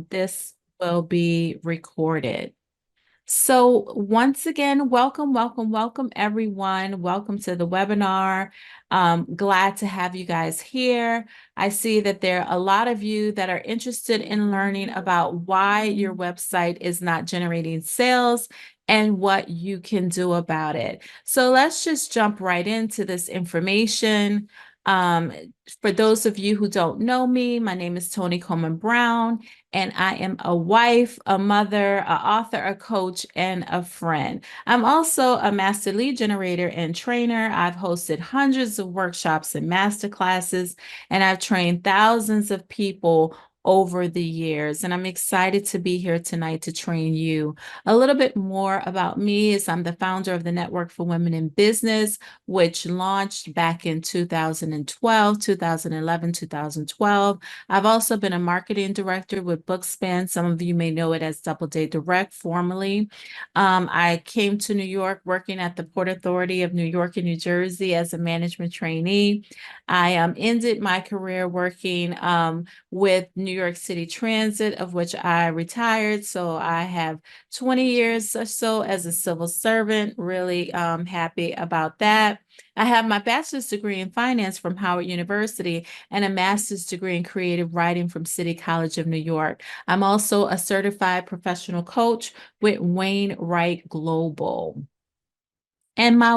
This will be recorded. So once again, welcome, welcome, welcome, everyone. Welcome to the webinar. Glad to have you guys here. I see that there are a lot of you that are interested in learning about why your website is not generating sales and what you can do about it. So let's just jump right into this information. Um, for those of you who don't know me, my name is Toni Coleman Brown, and I am a wife, a mother, an author, a coach, and a friend. I'm also a master lead generator and trainer. I've hosted hundreds of workshops and masterclasses, and I've trained thousands of people over the years. And I'm excited to be here tonight to train you. A little bit more about me is I'm the founder of the Network for Women in Business, which launched back in 2012, 2011, 2012. I've also been a marketing director with Bookspan. Some of you may know it as Doubleday Direct formerly. I came to New York working at the Port Authority of New York and New Jersey as a management trainee. I ended my career working with New York City Transit, of which I retired. So I have 20 years or so as a civil servant. Really happy about that. I have my bachelor's degree in finance from Howard University and a master's degree in creative writing from City College of New York. I'm also a certified professional coach with Wainwright Global. And my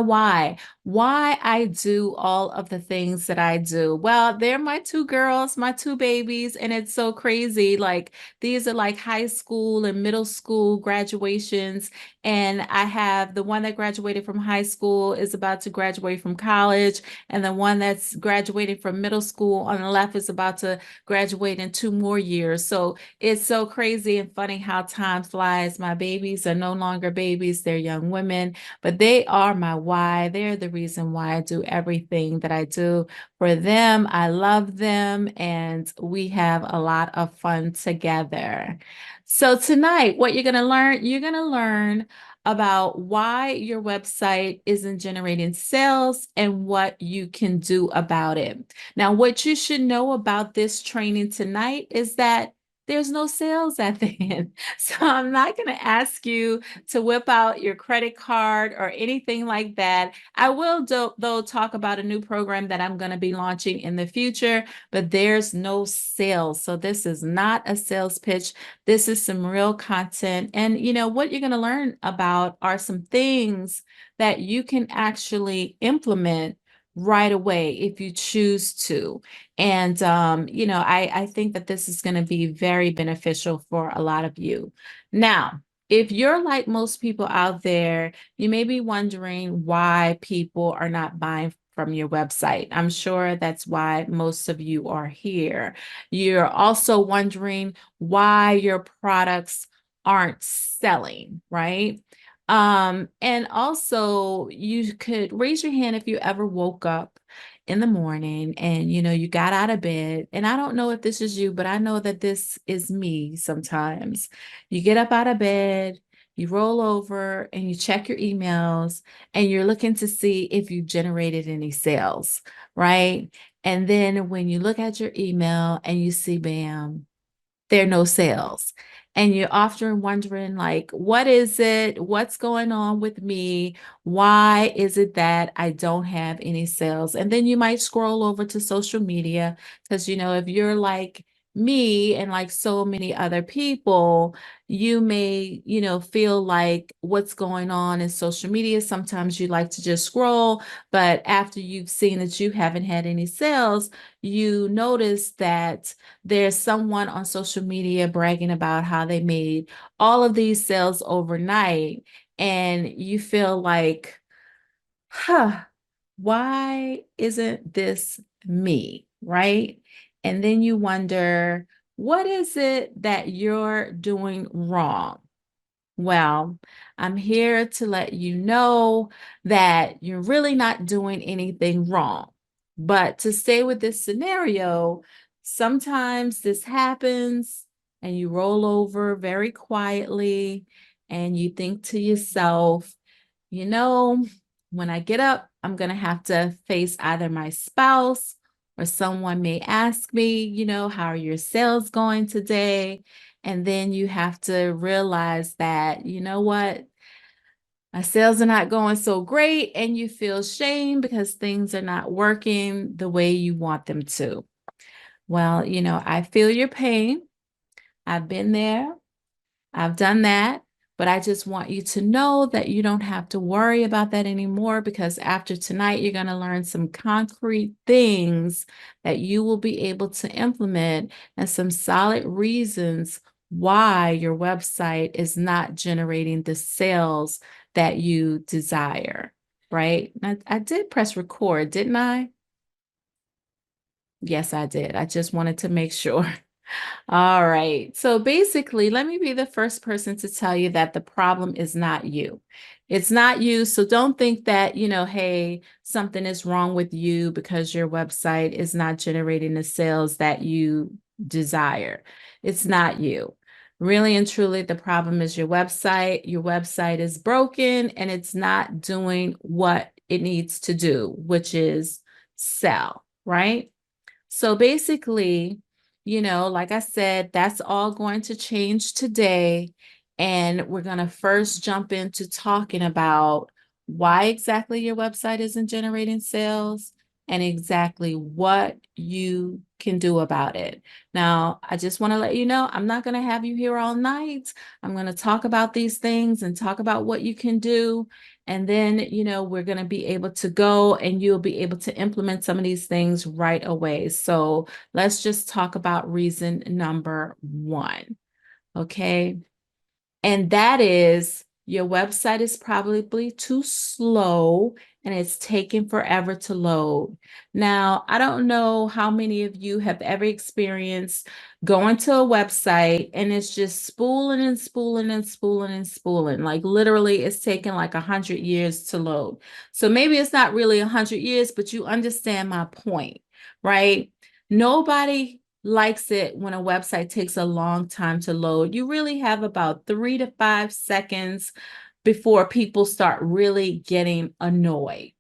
why I do all of the things that I do. Well, they're my two girls, my two babies, and it's so crazy. Like these are like high school and middle school graduations. And I have the one that graduated from high school is about to graduate from college, and the one that's graduating from middle school on the left is about to graduate in 2 more years. So it's so crazy and funny how time flies. My babies are no longer babies, they're young women, but they are my why. They're the reason why I do everything that I do for them. I love them, and we have a lot of fun together. So tonight, what you're going to learn about why your website isn't generating sales and what you can do about it. Now, what you should know about this training tonight is that there's no sales at the end. So I'm not going to ask you to whip out your credit card or anything like that. I will, though, talk about a new program that I'm going to be launching in the future, but there's no sales. So this is not a sales pitch. This is some real content. And what you're going to learn about are some things that you can actually implement right away if you choose to. And I think that this is going to be very beneficial for a lot of you. Now, if you're like most people out there, you may be wondering why people are not buying from your website. I'm sure that's why most of you are here. You're also wondering why your products aren't selling, right? And also you could raise your hand if you ever woke up in the morning and you got out of bed. And I don't know if this is you, but I know that this is me sometimes. You get up out of bed, you roll over and you check your emails and you're looking to see if you generated any sales, right? And then when you look at your email and you see, bam, there are no sales. And you're often wondering, like, what is it? What's going on with me? Why is it that I don't have any sales? And then you might scroll over to social media because, if you're like me and like so many other people, you may, feel like what's going on in social media. Sometimes you like to just scroll, but after you've seen that you haven't had any sales, you notice that there's someone on social media bragging about how they made all of these sales overnight, and you feel like, why isn't this me? Right? And then you wonder, what is it that you're doing wrong? Well, I'm here to let you know that you're really not doing anything wrong. But to stay with this scenario, sometimes this happens and you roll over very quietly and you think to yourself, you know, when I get up, I'm going to have to face either my spouse or someone may ask me, how are your sales going today? And then you have to realize that, you know what? My sales are not going so great, and you feel shame because things are not working the way you want them to. Well, I feel your pain. I've been there. I've done that, but I just want you to know that you don't have to worry about that anymore, because after tonight, you're going to learn some concrete things that you will be able to implement and some solid reasons why your website is not generating the sales that you desire, right? I did press record, didn't I? Yes, I did. I just wanted to make sure. All right. So basically, let me be the first person to tell you that the problem is not you. It's not you. So don't think that, hey, something is wrong with you because your website is not generating the sales that you desire. It's not you. Really and truly, the problem is your website. Your website is broken and it's not doing what it needs to do, which is sell, right? So basically, like I said, that's all going to change today. And we're going to first jump into talking about why exactly your website isn't generating sales and exactly what you can do about it. Now, I just want to let you know, I'm not going to have you here all night. I'm going to talk about these things and talk about what you can do. And then, we're going to be able to go and you'll be able to implement some of these things right away. So let's just talk about reason number one. Okay. And that is your website is probably too slow and it's taking forever to load. Now, I don't know how many of you have ever experienced going to a website and it's just spooling and spooling and spooling and spooling. Like literally, it's taking like 100 years to load. So maybe it's not really 100 years, but you understand my point, right? Nobody likes it when a website takes a long time to load. You really have about 3 to 5 seconds before people start really getting annoyed.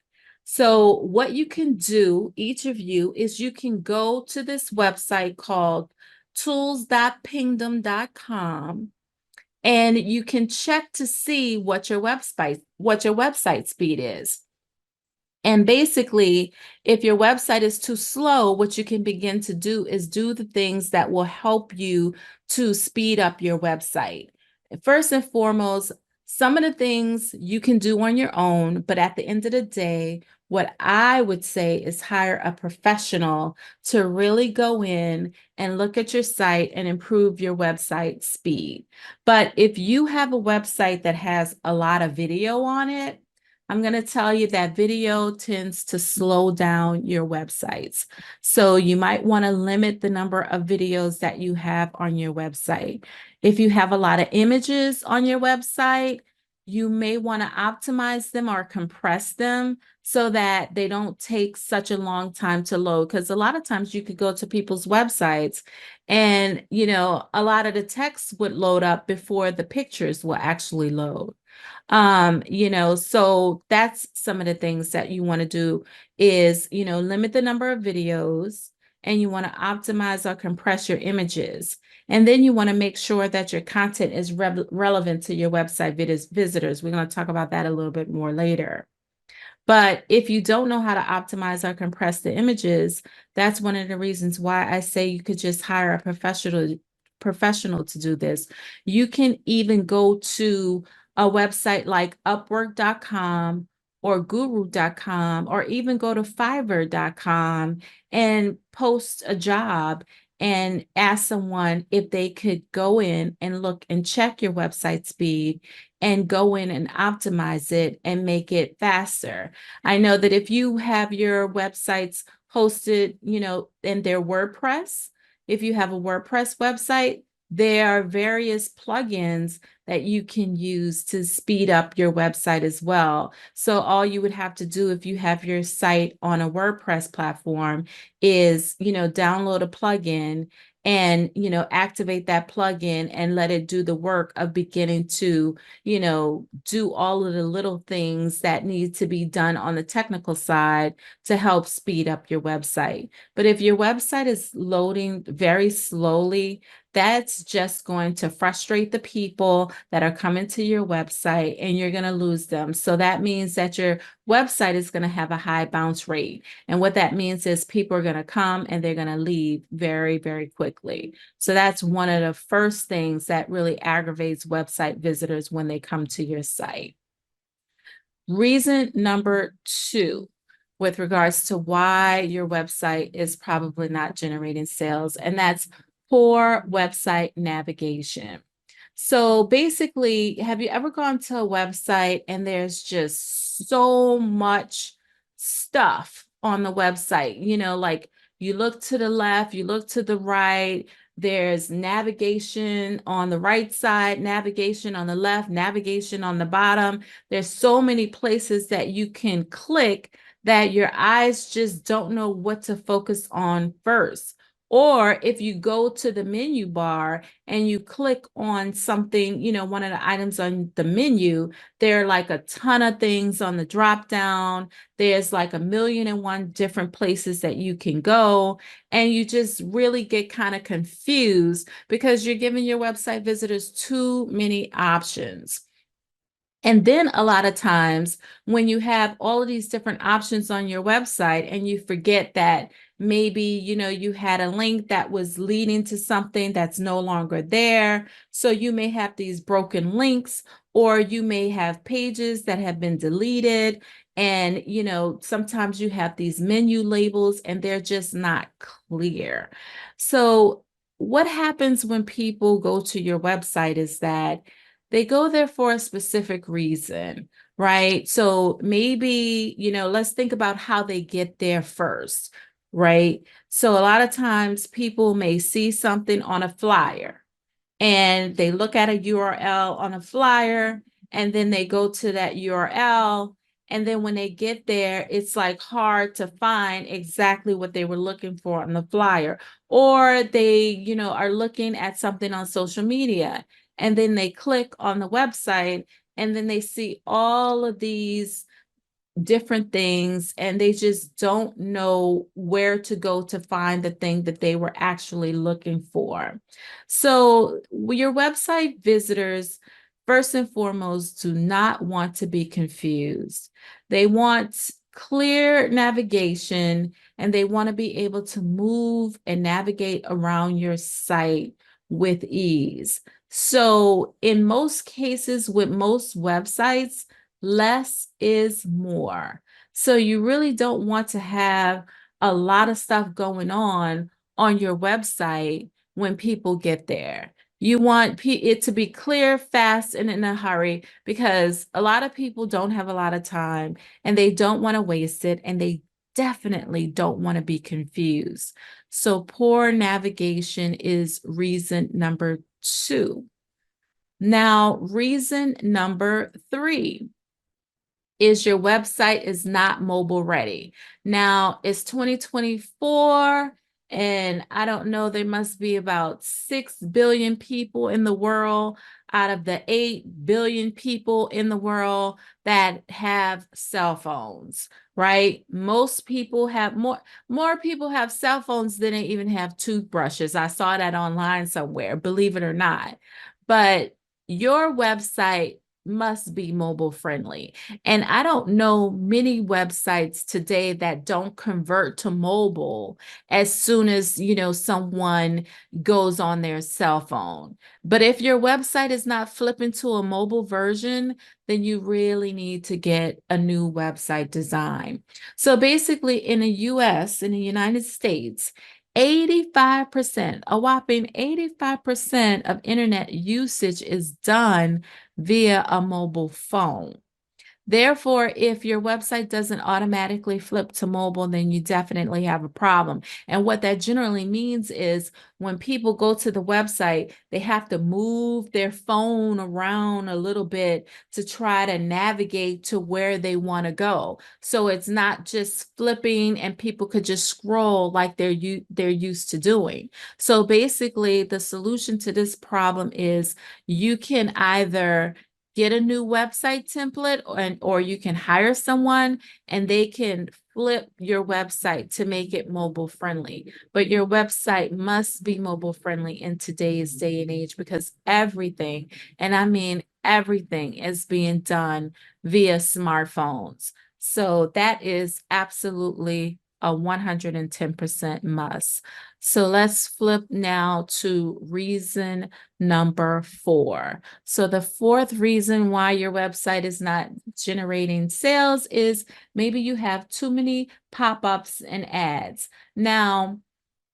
So what you can do, each of you, is you can go to this website called tools.pingdom.com and you can check to see what your website speed is. And basically, if your website is too slow, what you can begin to do is do the things that will help you to speed up your website. First and foremost, some of the things you can do on your own, but at the end of the day, what I would say is hire a professional to really go in and look at your site and improve your website speed. But if you have a website that has a lot of video on it, I'm going to tell you that video tends to slow down your websites. So you might want to limit the number of videos that you have on your website. If you have a lot of images on your website, you may want to optimize them or compress them so that they don't take such a long time to load. Because a lot of times you could go to people's websites and, a lot of the text would load up before the pictures will actually load. So that's some of the things that you want to do is, limit the number of videos, and you want to optimize or compress your images. And then you want to make sure that your content is relevant to your website visitors. We're going to talk about that a little bit more later. But if you don't know how to optimize or compress the images, that's one of the reasons why I say you could just hire a professional to do this. You can even go to a website like Upwork.com or Guru.com, or even go to Fiverr.com and post a job and ask someone if they could go in and look and check your website speed and go in and optimize it and make it faster. I know that if you have your websites hosted, in their WordPress, if you have a WordPress website, there are various plugins that you can use to speed up your website as well. So all you would have to do if you have your site on a WordPress platform is, download a plugin and, activate that plugin and let it do the work of beginning to, do all of the little things that need to be done on the technical side to help speed up your website. But if your website is loading very slowly, that's just going to frustrate the people that are coming to your website, and you're going to lose them. So that means that your website is going to have a high bounce rate. And what that means is people are going to come and they're going to leave very, very quickly. So that's one of the first things that really aggravates website visitors when they come to your site. Reason number 2, with regards to why your website is probably not generating sales, and that's poor website navigation. So basically, have you ever gone to a website and there's just so much stuff on the website? Like you look to the left, you look to the right, there's navigation on the right side, navigation on the left, navigation on the bottom. There's so many places that you can click that your eyes just don't know what to focus on first. Or if you go to the menu bar and you click on something, one of the items on the menu, there are like a ton of things on the drop down. There's like 1,000,001 different places that you can go. And you just really get kind of confused because you're giving your website visitors too many options. And then a lot of times when you have all of these different options on your website and you forget that maybe, you had a link that was leading to something that's no longer there. So you may have these broken links, or you may have pages that have been deleted. And, sometimes you have these menu labels and they're just not clear. So what happens when people go to your website is that they go there for a specific reason, right? So maybe, let's think about how they get there first, right? So a lot of times people may see something on a flyer and they look at a URL on a flyer, and then they go to that URL. And then when they get there, it's like hard to find exactly what they were looking for on the flyer. Or they, are looking at something on social media and then they click on the website and then they see all of these different things and they just don't know where to go to find the thing that they were actually looking for. So your website visitors, first and foremost, do not want to be confused. They want clear navigation and they want to be able to move and navigate around your site with ease. So in most cases, with most websites, less is more. So you really don't want to have a lot of stuff going on your website when people get there. You want it to be clear, fast, and in a hurry, because a lot of people don't have a lot of time and they don't want to waste it, and they definitely don't want to be confused. So poor navigation is reason number 2. Now, reason number 3 is your website is not mobile ready. Now, it's 2024, and I don't know, there must be about 6 billion people in the world out of the 8 billion people in the world that have cell phones, right? Most people have more people have cell phones than they even have toothbrushes. I saw that online somewhere, believe it or not. But your website must be mobile friendly. And I don't know many websites today that don't convert to mobile as soon as, someone goes on their cell phone. But if your website is not flipping to a mobile version, then you really need to get a new website design. So basically in the US, in the United States, 85%, a whopping 85% of internet usage is done via a mobile phone. Therefore, if your website doesn't automatically flip to mobile, then you definitely have a problem. And what that generally means is when people go to the website, they have to move their phone around a little bit to try to navigate to where they want to go. So it's not just flipping and people could just scroll like they're used to doing. So basically, the solution to this problem is you can either get a new website template or you can hire someone and they can flip your website to make it mobile friendly. But your website must be mobile friendly in today's day and age because everything, and I mean everything, is being done via smartphones. So that is absolutely a 110% must. So let's flip now to reason number 4. So the fourth reason why your website is not generating sales is maybe you have too many pop-ups and ads. Now,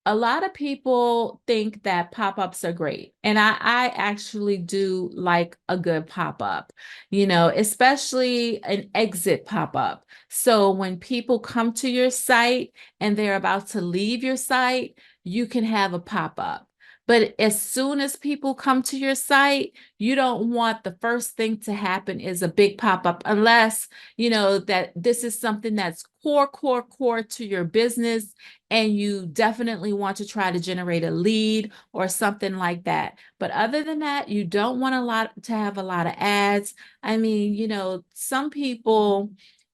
a lot of people think that pop-ups are great. And I actually do like a good pop-up, especially an exit pop-up. So when people come to your site and they're about to leave your site, you can have a pop-up. But as soon as people come to your site, you don't want the first thing to happen is a big pop-up unless, that this is something that's core to your business and you definitely want to try to generate a lead or something like that. But other than that, you don't want to have a lot of ads. I mean, some people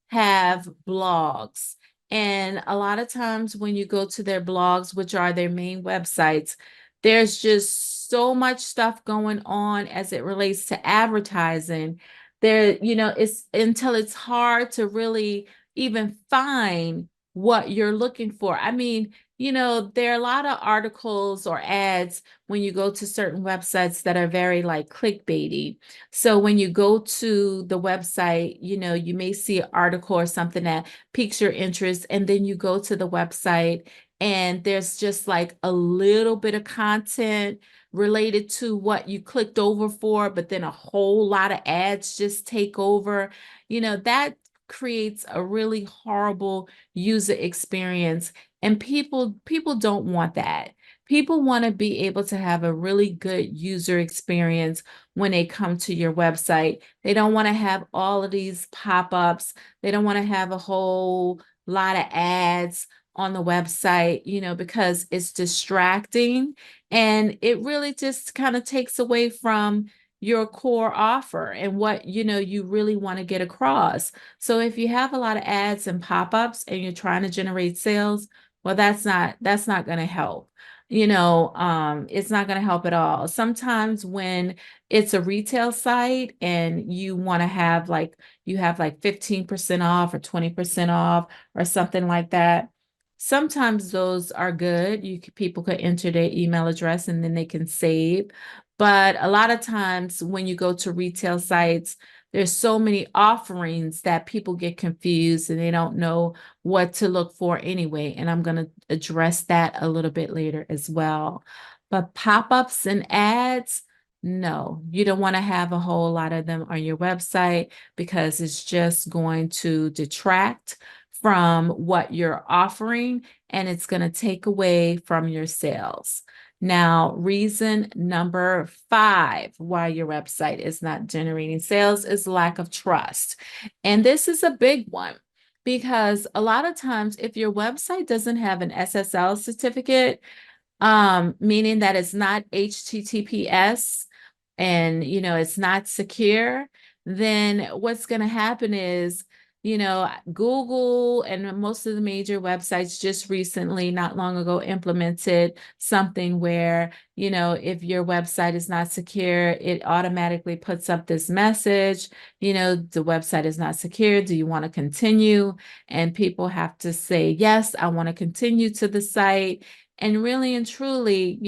have blogs, and a lot of times when you go to their blogs, which are their main websites, there's just so much stuff going on as it relates to advertising. It's until it's hard to really even find what you're looking for. I mean, there are a lot of articles or ads when you go to certain websites that are very like clickbaity. So when you go to the website, you may see an article or something that piques your interest, and then you go to the website and there's just like a little bit of content related to what you clicked over for, but then a whole lot of ads just take over. That creates a really horrible user experience, and people don't want that. People want to be able to have a really good user experience when they come to your website. They don't want to have all of these pop-ups. They don't want to have a whole lot of ads on the website, because it's distracting and it really just kind of takes away from your core offer and what you really want to get across. So if you have a lot of ads and pop-ups and you're trying to generate sales, well, that's not going to help. It's not going to help at all. Sometimes when it's a retail site and you want to have you have like 15% off or 20% off or something like that. Sometimes those are good. People could enter their email address and then they can save. But a lot of times when you go to retail sites, there's so many offerings that people get confused and they don't know what to look for anyway. And I'm going to address that a little bit later as well. But pop-ups and ads, no, you don't want to have a whole lot of them on your website because it's just going to detract from what you're offering and it's going to take away from your sales. Now, reason number 5 why your website is not generating sales is lack of trust. And this is a big one because a lot of times if your website doesn't have an SSL certificate, meaning that it's not HTTPS and it's not secure, then what's going to happen is Google and most of the major websites just recently, not long ago, implemented something where if your website is not secure, it automatically puts up this message, the website is not secure, do you want to continue? And people have to say, yes, I want to continue to the site. And really and truly,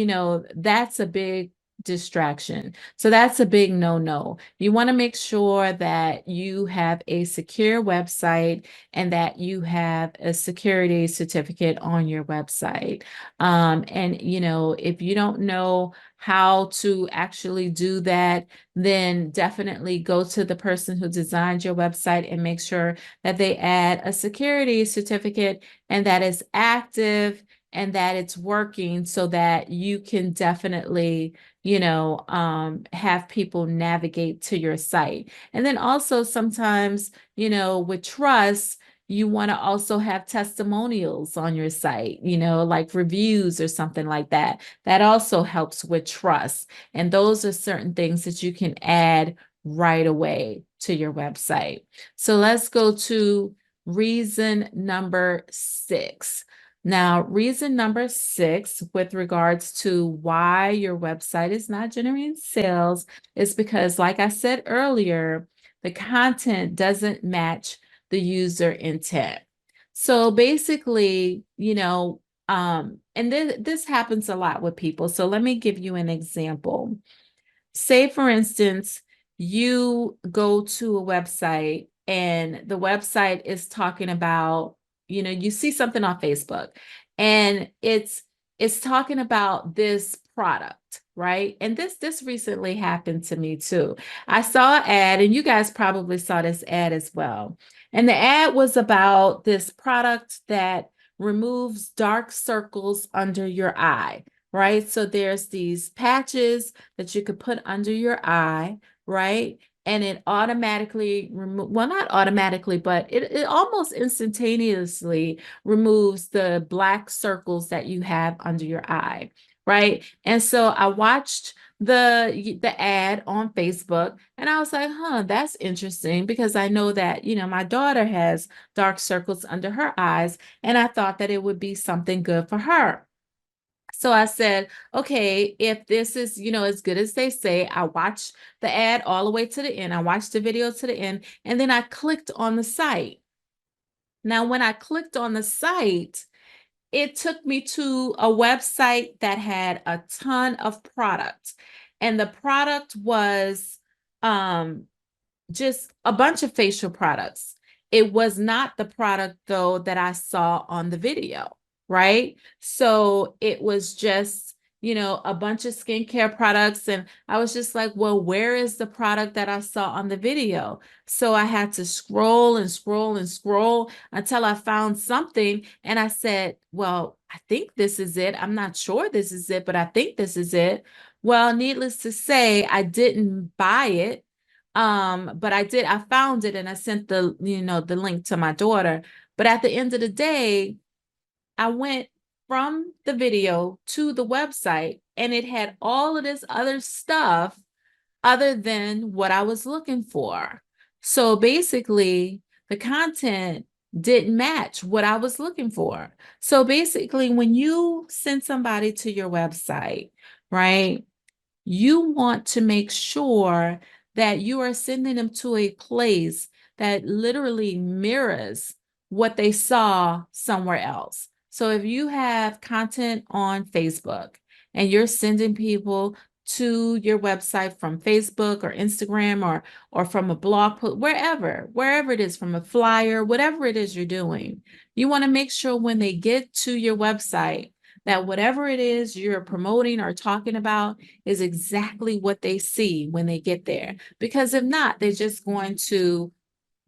that's a big distraction. So that's a big no-no. You want to make sure that you have a secure website and that you have a security certificate on your website. And if you don't know how to actually do that, then definitely go to the person who designed your website and make sure that they add a security certificate and that it's active and that it's working so that you can definitely have people navigate to your site. And then also sometimes, with trust, you want to also have testimonials on your site, like reviews or something like that. That also helps with trust. And those are certain things that you can add right away to your website. So let's go to reason number 6. Now, reason number 6 with regards to why your website is not generating sales is because, like I said earlier, the content doesn't match the user intent. So basically, and this happens a lot with people. So let me give you an example. Say, for instance, you go to a website and the website is talking about, you see something on Facebook and it's talking about this product, right? And this recently happened to me too. I saw an ad, and you guys probably saw this ad as well. And the ad was about this product that removes dark circles under your eye, right? So there's these patches that you could put under your eye, right? And it automatically well, not automatically, but it almost instantaneously removes the black circles that you have under your eye, right? And so I watched the ad on Facebook and I was like, that's interesting because I know that, my daughter has dark circles under her eyes, and I thought that it would be something good for her. So I said, okay, if this is, as good as they say, I watched the ad all the way to the end. I watched the video to the end, and then I clicked on the site. Now, when I clicked on the site, it took me to a website that had a ton of products. And the product was um, just a bunch of facial products. It was not the product, though, that I saw on the video, right? So it was just, a bunch of skincare products. And I was just like, well, where is the product that I saw on the video? So I had to scroll and scroll and scroll until I found something. And I said, well, I think this is it. I'm not sure this is it, but I think this is it. Well, needless to say, I didn't buy it. But I found it and I sent the link to my daughter. But at the end of the day, I went from the video to the website and it had all of this other stuff other than what I was looking for. So basically, the content didn't match what I was looking for. So basically, when you send somebody to your website, right? You want to make sure that you are sending them to a place that literally mirrors what they saw somewhere else. So if you have content on Facebook and you're sending people to your website from Facebook or Instagram or from a blog post, wherever it is, from a flyer, whatever it is you're doing, you want to make sure when they get to your website that whatever it is you're promoting or talking about is exactly what they see when they get there. Because if not, they're just going to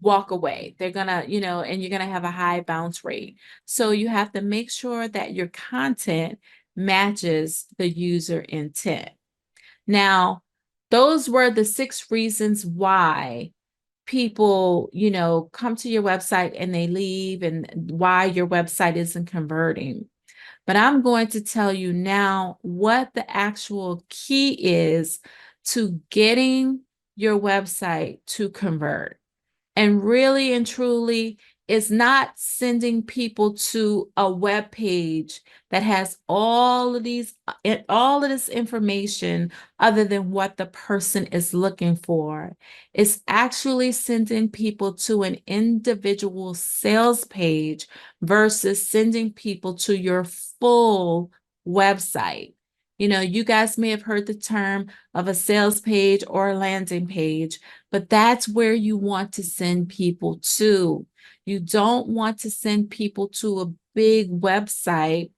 walk away. They're gonna, and you're gonna have a high bounce rate. So you have to make sure that your content matches the user intent. Now, those were the 6 reasons why people, come to your website and they leave, and why your website isn't converting. But I'm going to tell you now what the actual key is to getting your website to convert. And really and truly, it's not sending people to a web page that has all of this information other than what the person is looking for. It's actually sending people to an individual sales page versus sending people to your full website. You guys may have heard the term of a sales page or a landing page, but that's where you want to send people to. You don't want to send people to a big website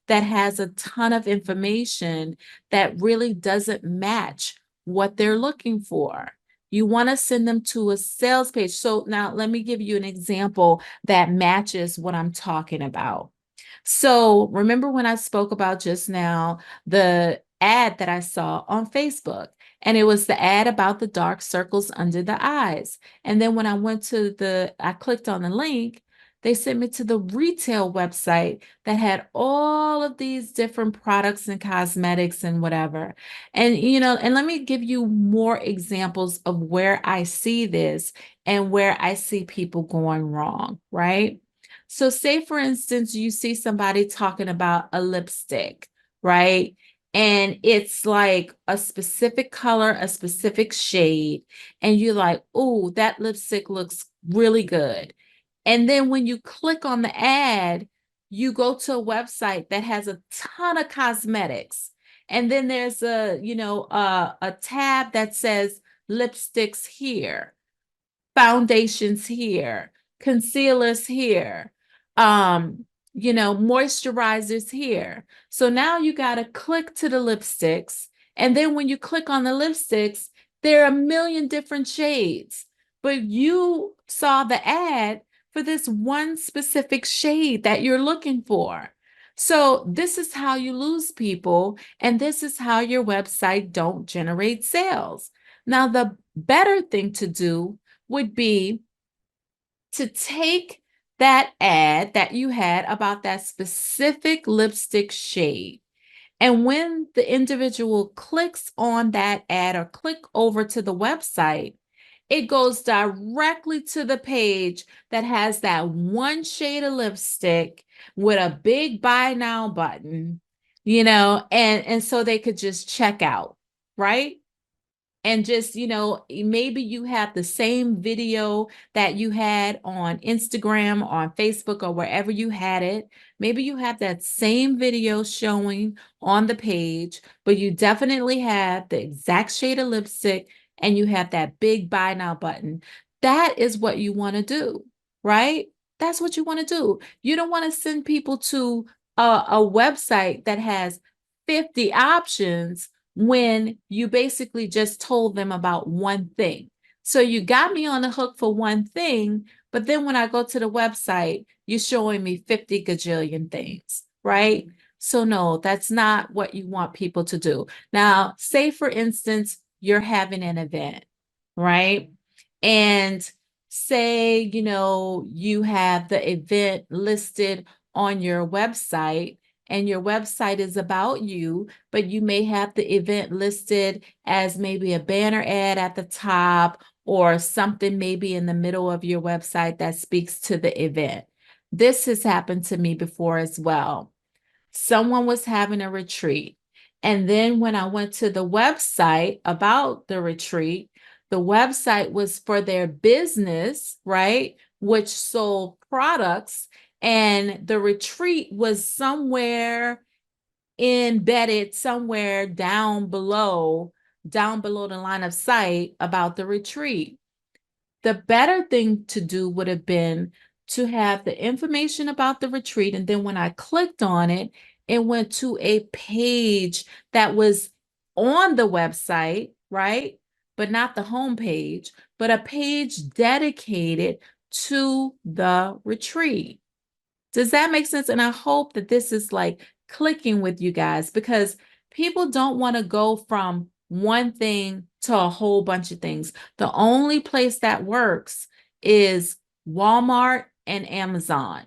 that has a ton of information that really doesn't match what they're looking for. You want to send them to a sales page. So now let me give you an example that matches what I'm talking about. So remember when I spoke about just now the ad that I saw on Facebook, and it was the ad about the dark circles under the eyes. And then when I clicked on the link, they sent me to the retail website that had all of these different products and cosmetics and whatever. And let me give you more examples of where I see this and where I see people going wrong, right? So say for instance, you see somebody talking about a lipstick, right? And it's like a specific color, a specific shade, and you're like, oh, that lipstick looks really good. And then when you click on the ad, you go to a website that has a ton of cosmetics. And then there's a tab that says lipsticks here, foundations here, concealers here, moisturizers here. So now you got to click to the lipsticks. And then when you click on the lipsticks, there are a million different shades. But you saw the ad for this one specific shade that you're looking for. So this is how you lose people, and this is how your website don't generate sales. Now, the better thing to do would be to take that ad that you had about that specific lipstick shade. And when the individual clicks on that ad or click over to the website, it goes directly to the page that has that one shade of lipstick with a big buy now button, and so they could just check out, right? And just, maybe you have the same video that you had on Instagram, on Facebook, or wherever you had it. Maybe you have that same video showing on the page, but you definitely have the exact shade of lipstick and you have that big buy now button. That is what you want to do, right? That's what you want to do. You don't want to send people to a website that has 50 options when you basically just told them about one thing. So you got me on the hook for one thing, but then when I go to the website, you're showing me 50 gajillion things, right? So no, that's not what you want people to do. Now, say for instance, you're having an event, right? And say, you have the event listed on your website, and your website is about you, but you may have the event listed as maybe a banner ad at the top or something maybe in the middle of your website that speaks to the event. This has happened to me before as well. Someone was having a retreat. And then when I went to the website about the retreat, the website was for their business, right? Which sold products. And the retreat was somewhere embedded somewhere down below the line of sight about the retreat. The better thing to do would have been to have the information about the retreat. And then when I clicked on it, it went to a page that was on the website, right? But not the home page, but a page dedicated to the retreat. Does that make sense? And I hope that this is like clicking with you guys, because people don't want to go from one thing to a whole bunch of things. The only place that works is Walmart and Amazon.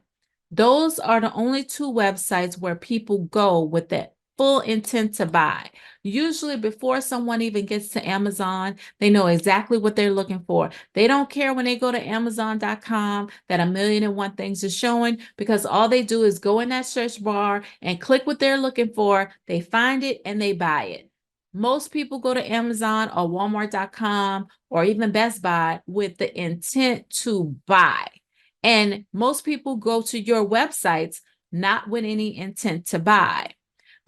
Those are the only two websites where people go with the full intent to buy. Usually before someone even gets to Amazon, they know exactly what they're looking for. They don't care when they go to Amazon.com that a million and one things is showing, because all they do is go in that search bar and click what they're looking for. They find it and they buy it. Most people go to Amazon or Walmart.com or even Best Buy with the intent to buy. And most people go to your websites not with any intent to buy.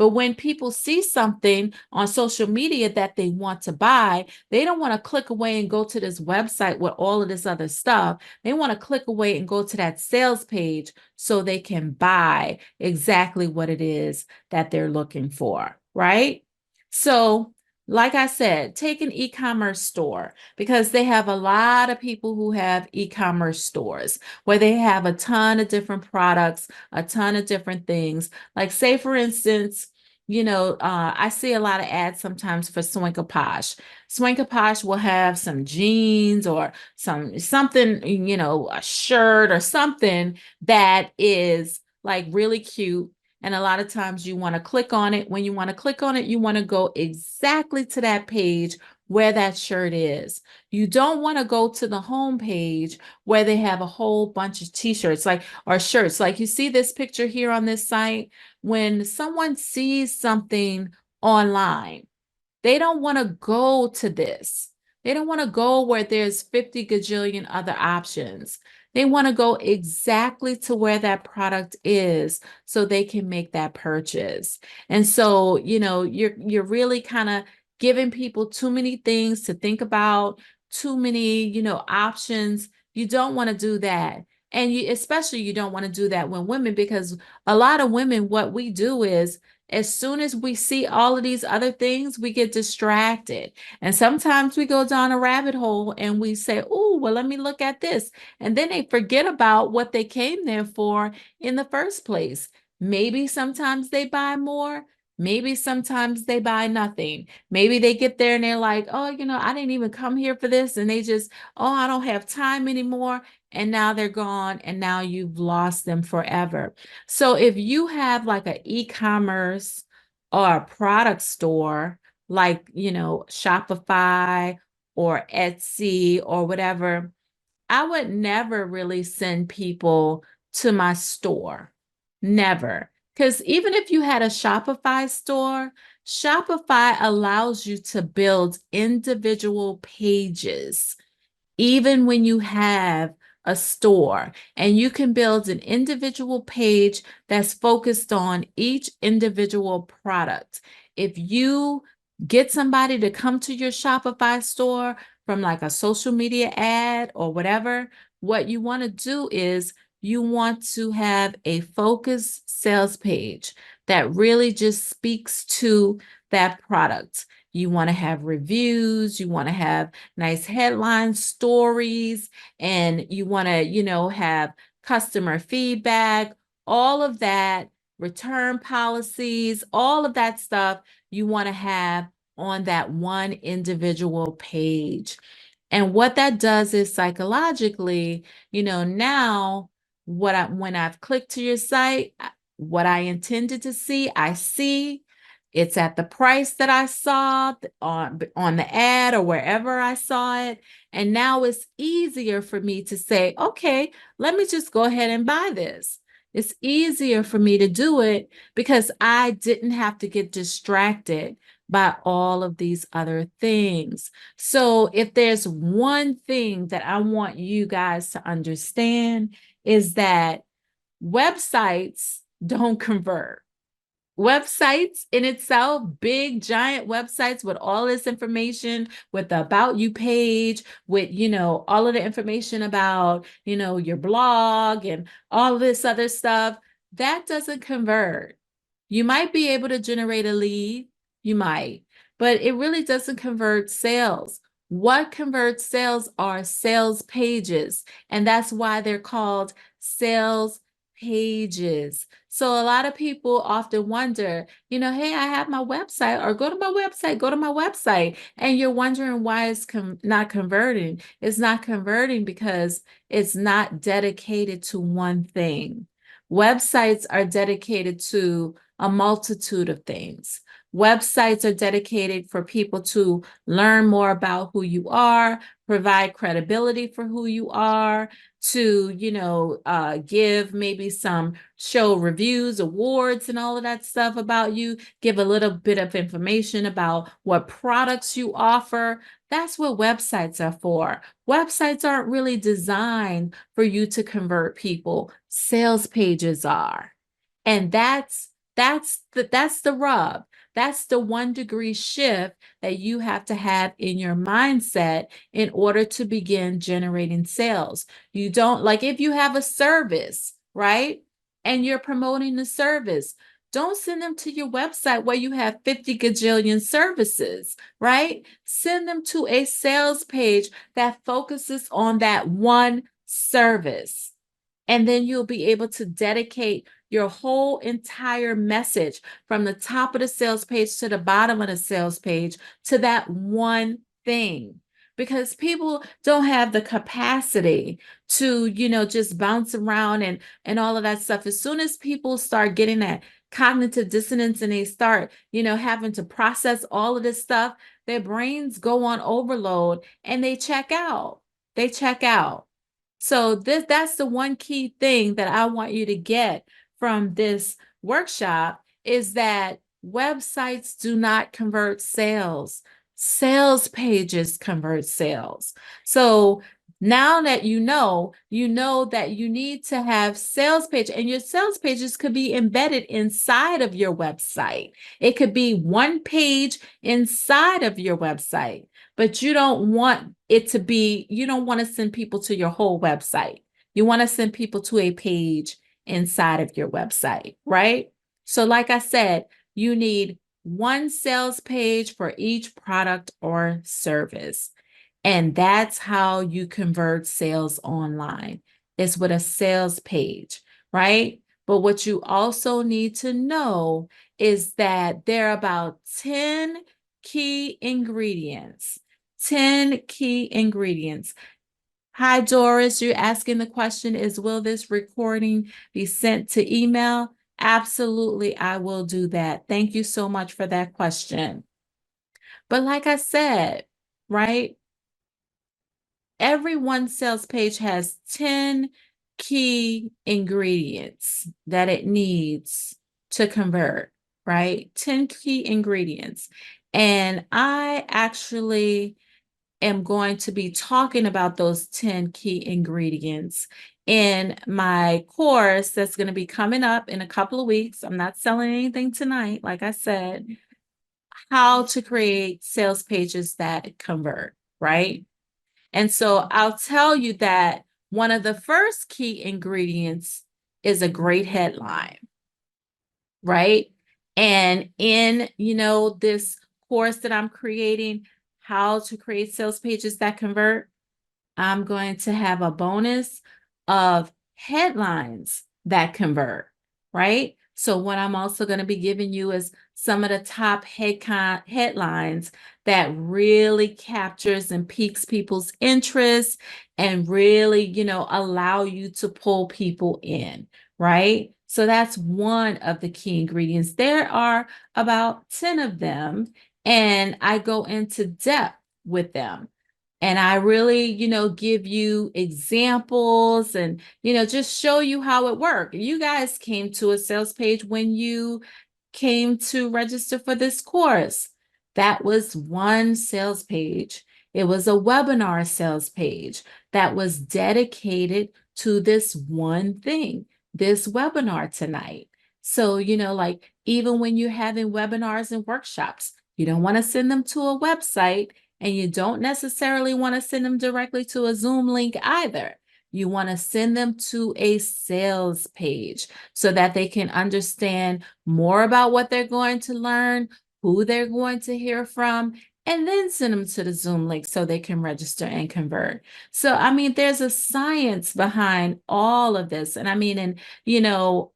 But when people see something on social media that they want to buy, they don't want to click away and go to this website with all of this other stuff. They want to click away and go to that sales page so they can buy exactly what it is that they're looking for, right? So, like I said, take an e-commerce store because they have a lot of people who have e-commerce stores where they have a ton of different products, a ton of different things. Like, say, for instance, I see a lot of ads sometimes for Swanker Posh. Swanker Posh will have some jeans or something, a shirt or something that is like really cute. And a lot of times you want to click on it. When you want to click on it, you want to go exactly to that page where that shirt is. You don't want to go to the home page where they have a whole bunch of t-shirts or shirts. Like you see this picture here on this site. When someone sees something online, they don't want to go to this. They don't want to go where there's 50 gajillion other options. They want to go exactly to where that product is so they can make that purchase. And so, you're really kind of giving people too many things to think about, too many, options. You don't want to do that. And especially you don't want to do that when women, because a lot of women, what we do is as soon as we see all of these other things, we get distracted. And sometimes we go down a rabbit hole and we say, oh, well, let me look at this. And then they forget about what they came there for in the first place. Maybe sometimes they buy more. Maybe sometimes they buy nothing. Maybe they get there and they're like, oh, I didn't even come here for this. And they just, oh, I don't have time anymore. And now they're gone. And now you've lost them forever. So if you have like an e-commerce or a product store, like, Shopify or Etsy or whatever, I would never really send people to my store. Never. Because even if you had a Shopify store, Shopify allows you to build individual pages even when you have a store, and you can build an individual page that's focused on each individual product. If you get somebody to come to your Shopify store from like a social media ad or whatever, what you want to do is you want to have a focused sales page that really just speaks to that product. You want to have reviews, you want to have nice headline stories, and you want to, have customer feedback, all of that, return policies, all of that stuff you want to have on that one individual page. And what that does is psychologically, now when I've clicked to your site, what I intended to see, I see. It's at the price that I saw on the ad or wherever I saw it. And now it's easier for me to say, okay, let me just go ahead and buy this. It's easier for me to do it because I didn't have to get distracted by all of these other things. So if there's one thing that I want you guys to understand is that websites don't convert. Websites in itself, big giant websites with all this information, with the about you page, with all of the information about your blog and all this other stuff, that doesn't convert. You might be able to generate a lead, you might, but it really doesn't convert sales. What converts sales are sales pages, and that's why they're called sales pages. So a lot of people often wonder, hey, I have my website, or go to my website. And you're wondering why it's not converting. It's not converting because it's not dedicated to one thing. Websites are dedicated to a multitude of things. Websites are dedicated for people to learn more about who you are, provide credibility for who you are, to, give maybe some show reviews, awards, and all of that stuff about you, give a little bit of information about what products you offer. That's what websites are for. Websites aren't really designed for you to convert people. Sales pages are. And that's That's the rub. That's the 1 degree shift that you have to have in your mindset in order to begin generating sales. You don't, like, if you have a service, right? And you're promoting the service, don't send them to your website where you have 50 gajillion services, right? Send them to a sales page that focuses on that one service. And then you'll be able to dedicate your whole entire message from the top of the sales page to the bottom of the sales page to that one thing. Because people don't have the capacity to, just bounce around and all of that stuff. As soon as people start getting that cognitive dissonance and they start, having to process all of this stuff, their brains go on overload and they check out. They check out. So that's the one key thing that I want you to get from this workshop is that websites do not convert sales. Sales pages convert sales. So now that you know that you need to have sales page, and your sales pages could be embedded inside of your website. It could be one page inside of your website, but you don't want it to be, you don't want to send people to your whole website. You want to send people to a page inside of your website, right? So, like I said, you need one sales page for each product or service. And that's how you convert sales online. It's with a sales page, right? But what you also need to know is that there are about 10 key ingredients. 10 key ingredients. Hi, Doris. You're asking the question, will this recording be sent to email? Absolutely, I will do that. Thank you so much for that question. But like I said, right? Every one sales page has 10 key ingredients that it needs to convert, right? 10 key ingredients. And I actually am going to be talking about those 10 key ingredients in my course that's going to be coming up in a couple of weeks. I'm not selling anything tonight, like I said, how to create sales pages that convert, right? And so I'll tell you that one of the first key ingredients is a great headline, right? And in, this course that I'm creating, how to create sales pages that convert, I'm going to have a bonus of headlines that convert, right? So what I'm also going to be giving you is some of the top headlines that really captures and piques people's interest and really, allow you to pull people in, right? So that's one of the key ingredients. There are about 10 of them, and I go into depth with them. And I really, give you examples and, just show you how it worked. You guys came to a sales page when you came to register for this course. That was one sales page. It was a webinar sales page that was dedicated to this one thing, this webinar tonight. So, like even when you're having webinars and workshops, you don't want to send them to a website, and you don't necessarily want to send them directly to a Zoom link either. You want to send them to a sales page so that they can understand more about what they're going to learn, who they're going to hear from, and then send them to the Zoom link so they can register and convert. So, I mean, there's a science behind all of this. And I mean, and,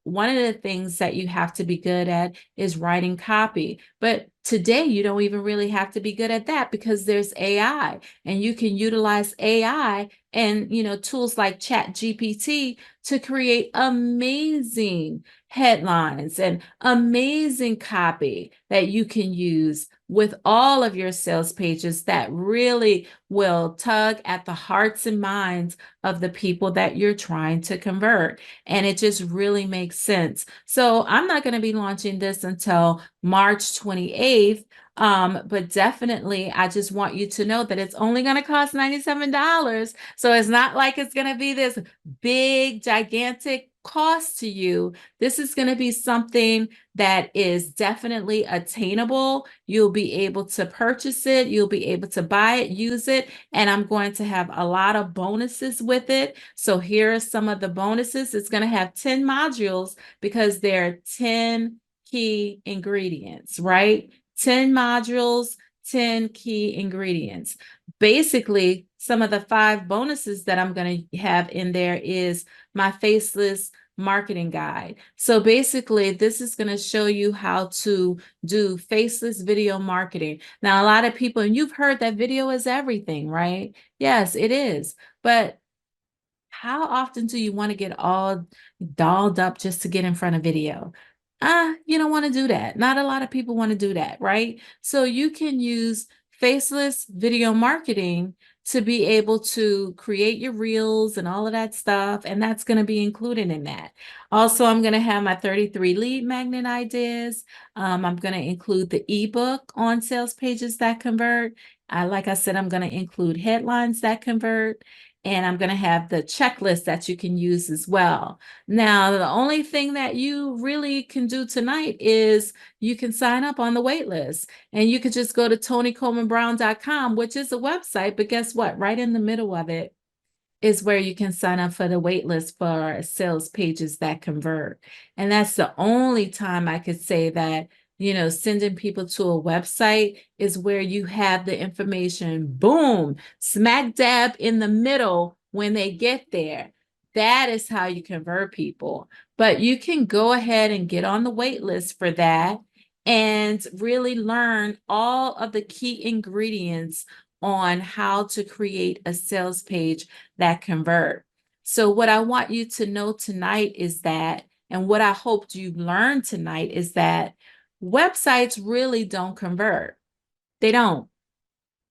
one of the things that you have to be good at is writing copy. But today, you don't even really have to be good at that because there's AI, and you can utilize AI and, tools like ChatGPT to create amazing headlines and amazing copy that you can use with all of your sales pages that really will tug at the hearts and minds of the people that you're trying to convert. And it just really makes sense. So I'm not going to be launching this until March 28th. But definitely, I just want you to know that it's only going to cost $97. So it's not like it's going to be this big, gigantic cost to you. This is going to be something that is definitely attainable. You'll be able to purchase it. You'll be able to buy it, use it, and I'm going to have a lot of bonuses with it. So here are some of the bonuses. It's going to have 10 modules because there are 10 key ingredients, right? 10 modules, 10 key ingredients. Basically, some of the 5 bonuses that I'm going to have in there is my faceless marketing guide. So basically, this is going to show you how to do faceless video marketing. Now, a lot of people, and you've heard that video is everything, right? Yes, it is. But how often do you want to get all dolled up just to get in front of video? You don't want to do that. Not a lot of people want to do that, right? So you can use faceless video marketing to be able to create your reels and all of that stuff. And that's going to be included in that. Also, I'm going to have my 33 lead magnet ideas. I'm going to include the ebook on sales pages that convert. Like I said, I'm going to include headlines that convert. And I'm going to have the checklist that you can use as well. Now, the only thing that you really can do tonight is you can sign up on the wait list. And you could just go to TonyColemanBrown.com, which is a website, but guess what? Right in the middle of it is where you can sign up for the wait list for sales pages that convert. And that's the only time I could say that, sending people to a website is where you have the information, boom, smack dab in the middle when they get there. That is how you convert people. But you can go ahead and get on the wait list for that and really learn all of the key ingredients on how to create a sales page that convert. So what I want you to know tonight is that, and what I hoped you learned tonight is that websites really don't convert. They don't.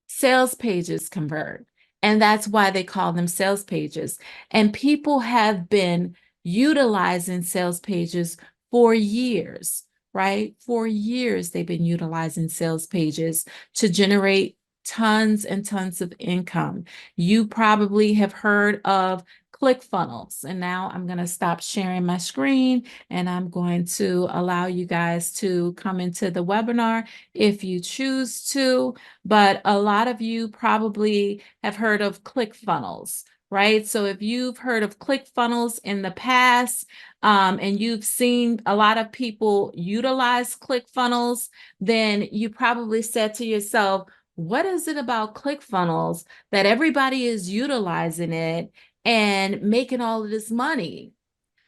Sales pages convert. And that's why they call them sales pages. And people have been utilizing sales pages for years, right? For years, they've been utilizing sales pages to generate tons and tons of income. You probably have heard of ClickFunnels. And now I'm going to stop sharing my screen and I'm going to allow you guys to come into the webinar if you choose to. But a lot of you probably have heard of ClickFunnels, right? So if you've heard of ClickFunnels in the past, and you've seen a lot of people utilize ClickFunnels, then you probably said to yourself, what is it about ClickFunnels that everybody is utilizing it and making all of this money?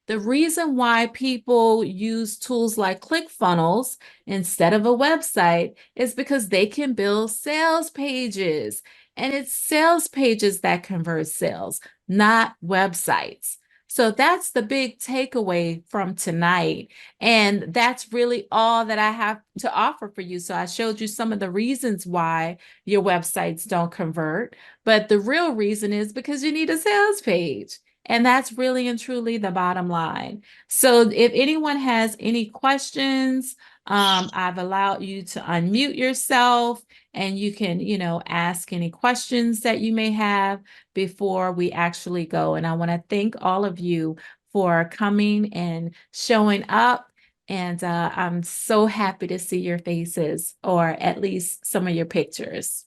The reason why people use tools like ClickFunnels instead of a website is because they can build sales pages. And it's sales pages that convert sales, not websites. So that's the big takeaway from tonight. And that's really all that I have to offer for you. So I showed you some of the reasons why your websites don't convert. But the real reason is because you need a sales page. And that's really and truly the bottom line. So if anyone has any questions, I've allowed you to unmute yourself and you can, ask any questions that you may have before we actually go. And I want to thank all of you for coming and showing up. And I'm so happy to see your faces or at least some of your pictures.